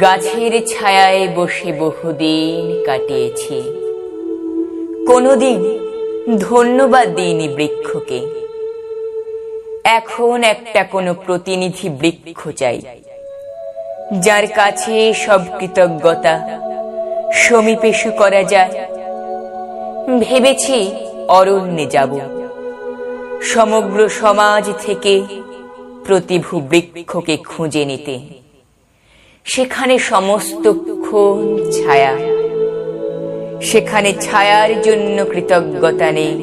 গাছের ছায়ায় বসে বহুদিন কাটিয়েছি, কোনদিন ধন্যবাদ দিইনি বৃক্ষকে। এখন একটা কোনো প্রতিনিধি বৃক্ষ চাই, যার কাছে সব কৃতজ্ঞতা সমীপেশ করা যায়। ভেবেছি অরণ্যে যাব, সমগ্র সমাজ থেকে প্রতিভু বৃক্ষকে খুঁজে নিতে। সেখানে সমস্ত ক্ষণ ছায়া, সেখানে ছায়ার জন্য কৃতজ্ঞতা নেই।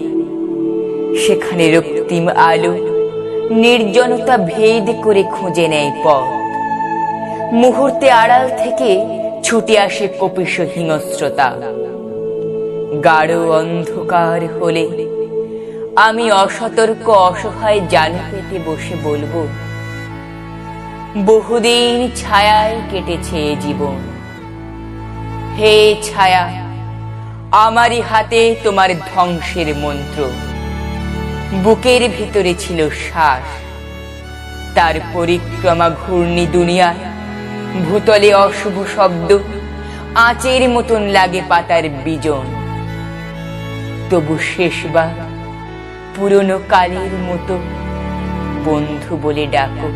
সেখানে রক্তিম আলো নির্জনতা ভেদ করে খুঁজে নেয় পথ। মুহূর্তে আড়াল থেকে ছুটে আসে কপিশ হিংস্রতা। গাঢ় অন্ধকার হলে আমি অসতর্ক অসহায় জানু পেতে বসে বলবো, বহুদিন ছায়ায় কেটেছে এ জীবন। হে ছায়া, আমারই হাতে তোমার ধ্বংসের মন্ত্র। বুকের ভিতরে ছিল শ্বাস, তার পরিক্রমা ঘূর্ণি দুনিয়ায়। ভূতলে অশুভ শব্দ আঁচের মতন লাগে পাতার বিজন। তবু শেষবার পুরনো কালের মতো বন্ধু বলে ডাকো।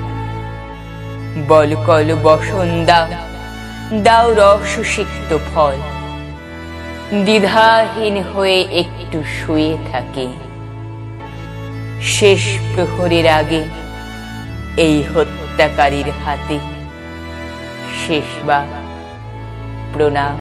বলকল বসন দাও, দাও রস সিক্ত ফল। দ্বিধাহীন হয়ে একটু শুয়ে থাকে। শেষ প্রহরের আগে এই হত্যাকারীর হাতে শেষবার প্রণাম।